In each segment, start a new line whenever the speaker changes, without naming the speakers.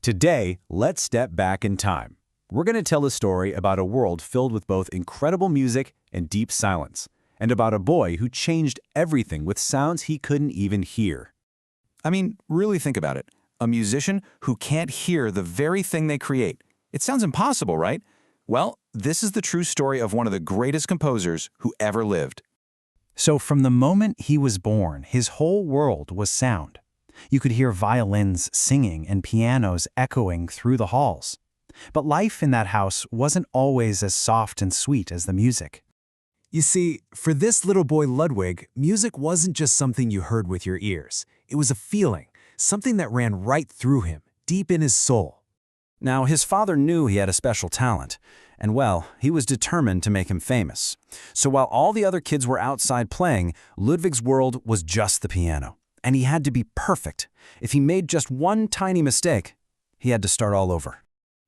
Today, let's step back in time. We're going to tell a story about a world filled with both incredible music and deep silence, and about a boy who changed everything with sounds he couldn't even hear.
I mean, really think about it. A musician who can't hear the very thing they create. It sounds impossible, right? Well, this is the true story of one of the greatest composers who ever lived.
So from the moment he was born, his whole world was sound. You could hear violins singing and pianos echoing through the halls. But life in that house wasn't always as soft and sweet as the music.
You see, for this little boy Ludwig, music wasn't just something you heard with your ears. It was a feeling, something that ran right through him, deep in his soul.
Now, his father knew he had a special talent, and well, he was determined to make him famous. So while all the other kids were outside playing, Ludwig's world was just the piano. And he had to be perfect. If he made just one tiny mistake, he had to start all over.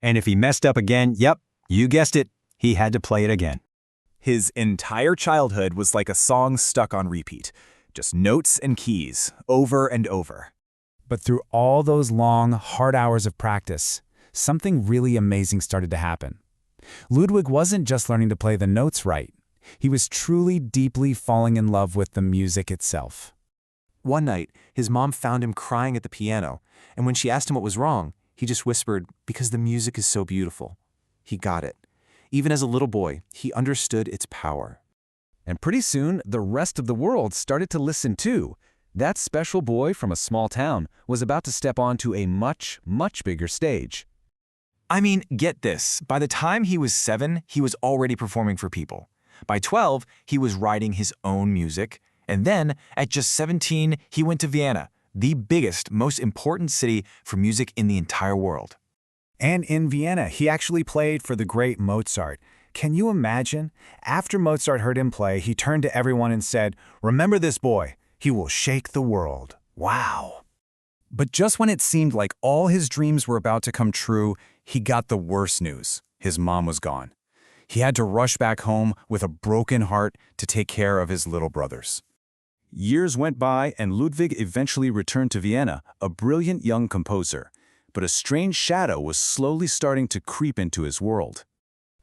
And if he messed up again, yep, you guessed it, he had to play it again.
His entire childhood was like a song stuck on repeat. Just notes and keys, over and over.
But through all those long, hard hours of practice, something really amazing started to happen. Ludwig wasn't just learning to play the notes right. He was truly, deeply falling in love with the music itself.
One night, his mom found him crying at the piano, and when she asked him what was wrong, he just whispered, "Because the music is so beautiful." He got it. Even as a little boy, he understood its power.
And pretty soon, the rest of the world started to listen too. That special boy from a small town was about to step onto a much, much bigger stage.
I mean, get this. By the time he was 7, he was already performing for people. By 12, he was writing his own music. And then, at just 17, he went to Vienna, the biggest, most important city for music in the entire world.
And in Vienna, he actually played for the great Mozart. Can you imagine? After Mozart heard him play, he turned to everyone and said, "Remember this boy. He will shake the world." Wow.
But just when it seemed like all his dreams were about to come true, he got the worst news. His mom was gone. He had to rush back home with a broken heart to take care of his little brothers.
Years went by and Ludwig eventually returned to Vienna, a brilliant young composer. But a strange shadow was slowly starting to creep into his world.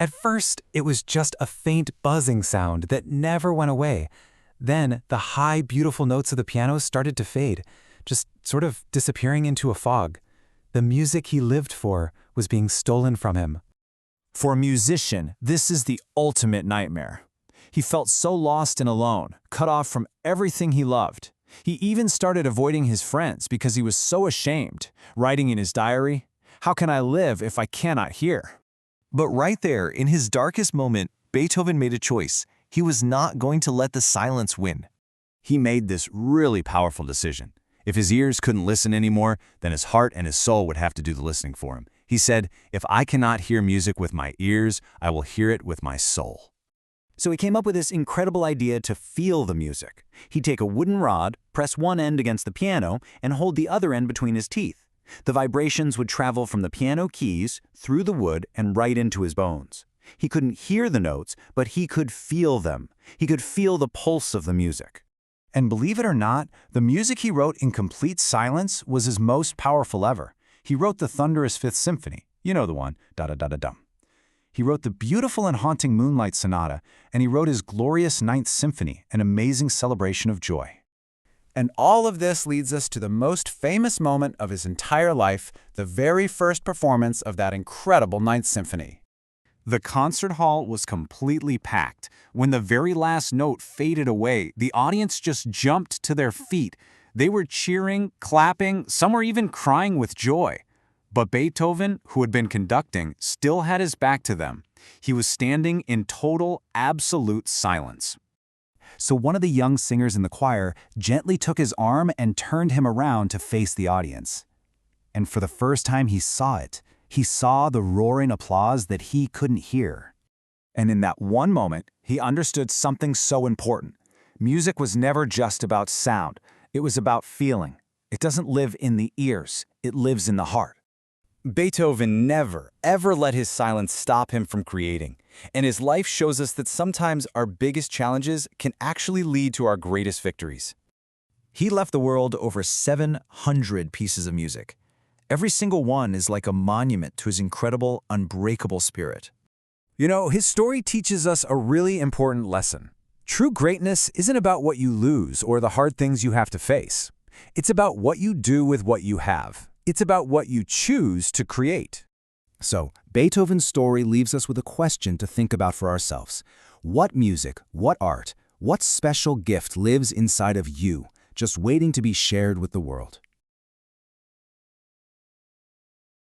At first, it was just a faint buzzing sound that never went away. Then, the high, beautiful notes of the piano started to fade, just sort of disappearing into a fog. The music he lived for was being stolen from him.
For a musician, this is the ultimate nightmare. He felt so lost and alone, cut off from everything he loved. He even started avoiding his friends because he was so ashamed, writing in his diary, "How can I live if I cannot hear?"
But right there, in his darkest moment, Beethoven made a choice. He was not going to let the silence win.
He made this really powerful decision. If his ears couldn't listen anymore, then his heart and his soul would have to do the listening for him. He said, "If I cannot hear music with my ears, I will hear it with my soul."
So he came up with this incredible idea to feel the music. He'd take a wooden rod, press one end against the piano, and hold the other end between his teeth. The vibrations would travel from the piano keys, through the wood, and right into his bones. He couldn't hear the notes, but he could feel them. He could feel the pulse of the music.
And believe it or not, the music he wrote in complete silence was his most powerful ever. He wrote the thunderous Fifth Symphony. You know the one, da-da-da-da-dum. He wrote the beautiful and haunting Moonlight Sonata, and he wrote his glorious Ninth Symphony, an amazing celebration of joy. And all of this leads us to the most famous moment of his entire life, the very first performance of that incredible Ninth Symphony.
The concert hall was completely packed. When the very last note faded away, the audience just jumped to their feet. They were cheering, clapping, some were even crying with joy. But Beethoven, who had been conducting, still had his back to them. He was standing in total, absolute silence.
So one of the young singers in the choir gently took his arm and turned him around to face the audience. And for the first time he saw it. He saw the roaring applause that he couldn't hear.
And in that one moment, he understood something so important. Music was never just about sound. It was about feeling. It doesn't live in the ears. It lives in the heart.
Beethoven never, ever let his silence stop him from creating. And his life shows us that sometimes our biggest challenges can actually lead to our greatest victories.
He left the world over 700 pieces of music.
Every single one is like a monument to his incredible, unbreakable spirit.
You know, his story teaches us a really important lesson. True greatness isn't about what you lose or the hard things you have to face. It's about what you do with what you have. It's about what you choose to create.
So, Beethoven's story leaves us with a question to think about for ourselves. What music, what art, what special gift lives inside of you, just waiting to be shared with the world?